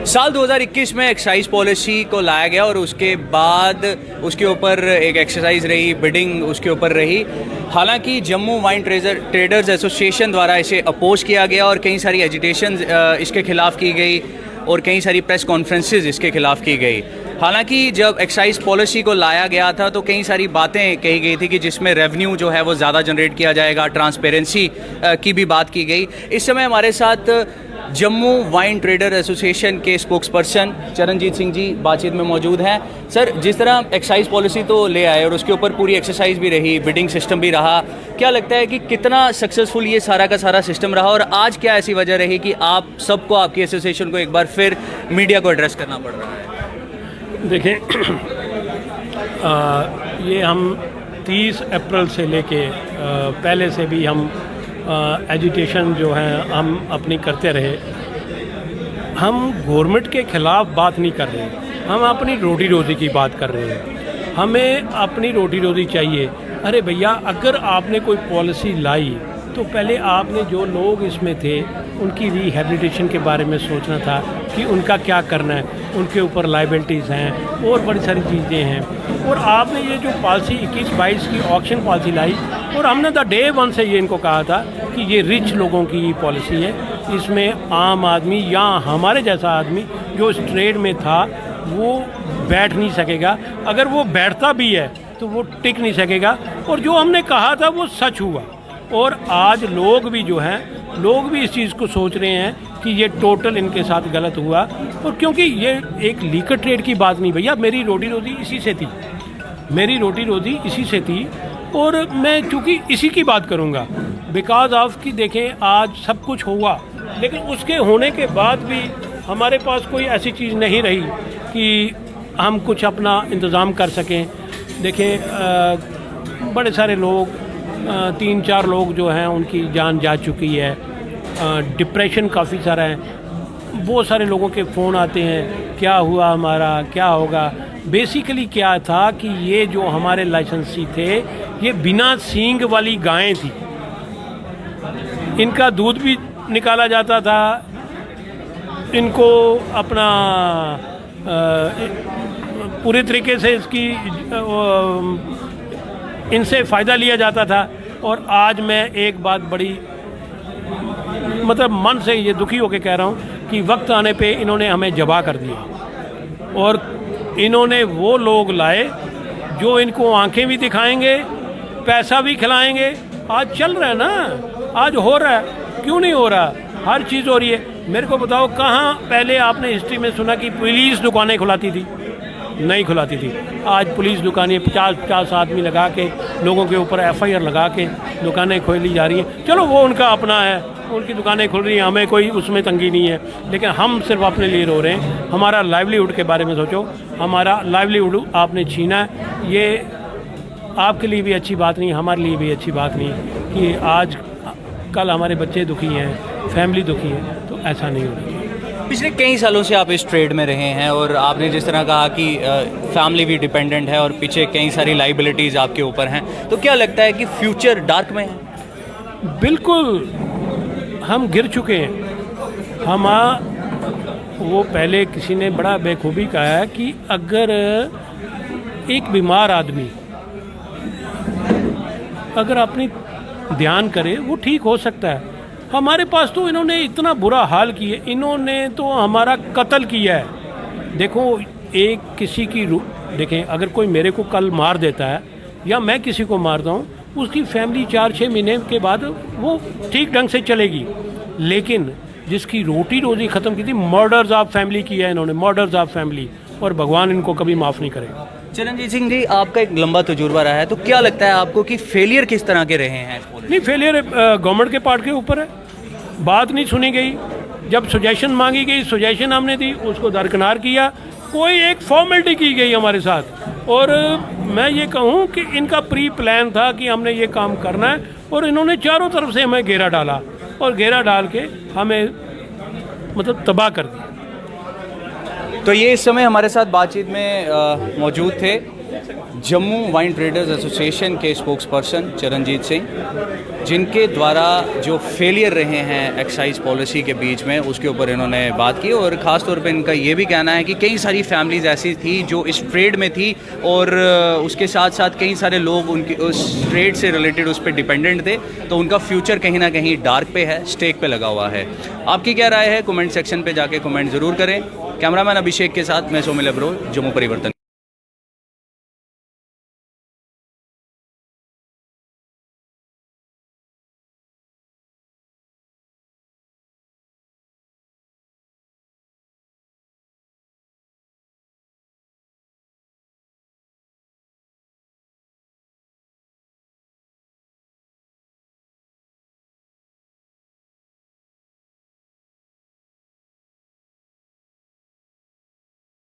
साल 2021 में excise policy को लाया गया और उसके बाद उसके ऊपर एक एक्सरसाइज रही, बिडिंग उसके ऊपर रही। हालांकि जम्मू वाइन ट्रेडर्स एसोसिएशन द्वारा इसे अपोज किया गया और कई सारी एजिटेशन इसके खिलाफ की गई और कई सारी प्रेस कॉन्फ्रेंसेस इसके खिलाफ की गई। हालांकि जब एक्साइज पॉलिसी को लाया गया था तो कई सारी बातें कही गई थी कि जिसमें रेवेन्यू जो है वो ज़्यादा जनरेट किया जाएगा, ट्रांसपेरेंसी की भी बात की गई। इस समय हमारे साथ जम्मू वाइन ट्रेडर एसोसिएशन के स्पोक्सपर्सन चरणजीत सिंह जी बातचीत में मौजूद हैं। सर, जिस तरह एक्साइज पॉलिसी तो ले आए और उसके ऊपर पूरी एक्सरसाइज भी रही, बिडिंग सिस्टम भी रहा, क्या लगता है कि कितना सक्सेसफुल ये सारा का सारा सिस्टम रहा और आज क्या ऐसी वजह रही कि आप सबको, आपकी एसोसिएशन को एक बार फिर मीडिया को एड्रेस करना पड़ रहा है? देखें, ये हम 30 अप्रैल से लेके पहले से भी हम एजुटेशन जो है हम अपनी करते रहे। हम गवर्नमेंट के ख़िलाफ़ बात नहीं कर रहे, हम अपनी रोटी रोज़ी की बात कर रहे हैं। हमें अपनी रोटी रोज़ी चाहिए। अरे भैया, अगर आपने कोई पॉलिसी लाई तो पहले आपने जो लोग इसमें थे उनकी रिहेबिलिटेशन के बारे में सोचना था कि उनका क्या करना है, उनके ऊपर लाइबिलिटीज़ हैं और बड़ी सारी चीज़ें हैं। और आपने ये जो पॉलिसी 21-22 की ऑक्शन पॉलिसी लाई और हमने द डे वन से ये इनको कहा था कि ये रिच लोगों की पॉलिसी है, इसमें आम आदमी या हमारे जैसा आदमी जो इस ट्रेड में था वो बैठ नहीं सकेगा। अगर वो बैठता भी है तो वो टिक नहीं सकेगा। और जो हमने कहा था वो सच हुआ। और आज लोग भी जो हैं, लोग भी इस चीज़ को सोच रहे हैं कि ये टोटल इनके साथ गलत हुआ। और क्योंकि ये एक लीकर ट्रेड की बात नहीं भैया, मेरी रोटी रोज़ी इसी से थी, मेरी रोटी रोज़ी इसी से थी। और मैं चूँकि इसी की बात करूँगा बिकॉज ऑफ कि देखें, आज सब कुछ हुआ लेकिन उसके होने के बाद भी हमारे पास कोई ऐसी चीज़ नहीं रही कि हम कुछ अपना इंतज़ाम कर सकें। देखें, बड़े सारे लोग, 3-4 लोग जो हैं उनकी जान जा चुकी है। डिप्रेशन काफ़ी सारा है। बहुत सारे लोगों के फ़ोन आते हैं, क्या हुआ हमारा, क्या होगा। बेसिकली क्या था कि ये जो हमारे लाइसेंसी थे ये बिना सींग वाली गायें थी, इनका दूध भी निकाला जाता था, इनको अपना पूरे तरीके से इसकी इनसे फ़ायदा लिया जाता था। और आज मैं एक बात बड़ी मतलब मन से ये दुखी होकर कह रहा हूँ कि वक्त आने पे इन्होंने हमें जबा कर दिया। और इन्होंने वो लोग लाए जो इनको आंखें भी दिखाएंगे, पैसा भी खिलाएंगे। आज चल रहा है ना, आज हो रहा है, क्यों नहीं हो रहा? हर चीज़ हो रही है। मेरे को बताओ, कहाँ पहले आपने हिस्ट्री में सुना कि पुलिस दुकानें खुलाती थी? नहीं खुलाती थी। आज पुलिस दुकानें 50 आदमी लगा के लोगों के ऊपर FIR लगा के दुकानें खोली जा रही हैं। चलो, वो उनका अपना है, उनकी दुकानें खुल रही हैं, हमें कोई उसमें तंगी नहीं है। लेकिन हम सिर्फ अपने लिए रो रहे हैं। हमारा लाइवलीहुड के बारे में सोचो। हमारा लाइवलीहुड आपने छीना है। ये आपके लिए भी अच्छी बात नहीं, हमारे लिए भी अच्छी बात नहीं कि आज कल हमारे बच्चे दुखी हैं, फैमिली दुखी है। तो ऐसा नहीं होना चाहिए। पिछले कई सालों से आप इस ट्रेड में रहे हैं और आपने जिस तरह कहा कि फैमिली भी डिपेंडेंट है और पीछे कई सारी लाइबिलिटीज़ आपके ऊपर हैं, तो क्या लगता है कि फ्यूचर डार्क में है? बिल्कुल, हम गिर चुके हैं। वो पहले किसी ने बड़ा बेखूबी कहा है कि अगर एक बीमार आदमी अगर अपनी ध्यान करे वो ठीक हो सकता है। हमारे पास तो इन्होंने इतना बुरा हाल किया, इन्होंने तो हमारा कत्ल किया है। देखो, एक किसी की देखें, अगर कोई मेरे को कल मार देता है या मैं किसी को मारता हूँ, उसकी फैमिली 4-6 महीने के बाद वो ठीक ढंग से चलेगी। लेकिन जिसकी रोटी रोज़ी ख़त्म की थी, मर्डर्स ऑफ फैमिली किया है इन्होंने, मर्डर्स ऑफ फैमिली, और भगवान इनको कभी माफ़ नहीं करेगा। चरणजीत सिंह जी, आपका एक लंबा तजुर्बा रहा है, तो क्या लगता है आपको कि फेलियर किस तरह के रहे हैं? नहीं, फेलियर गवर्नमेंट के पार्ट के ऊपर है। बात नहीं सुनी गई। जब सुजेशन मांगी गई, सुजेशन हमने दी, उसको दरकिनार किया। कोई एक फॉर्मेलिटी की गई हमारे साथ। और मैं ये कहूँ कि इनका प्री प्लान था कि हमने ये काम करना है और इन्होंने चारों तरफ से हमें घेरा डाला और घेरा डाल के हमें मतलब तबाह कर दिया। तो ये इस समय हमारे साथ बातचीत में मौजूद थे जम्मू वाइन ट्रेडर्स एसोसिएशन के स्पोक्सपर्सन चरणजीत सिंह, जिनके द्वारा जो फेलियर रहे हैं एक्साइज पॉलिसी के बीच में, उसके ऊपर इन्होंने बात की। और ख़ास तौर पे इनका ये भी कहना है कि कई सारी फैमिलीज़ ऐसी थी जो इस ट्रेड में थी और उसके साथ साथ कई सारे लोग उनकी उस ट्रेड से रिलेटेड उस पर डिपेंडेंट थे, तो उनका फ्यूचर कहीं ना कहीं डार्क पे है, स्टेक पे लगा हुआ है। आपकी क्या राय है? कमेंट सेक्शन पे जाके कमेंट ज़रूर करें। कैमरामैन अभिषेक के साथ मैं सोमिल अब्रोल, जम्मू परिवर्तन।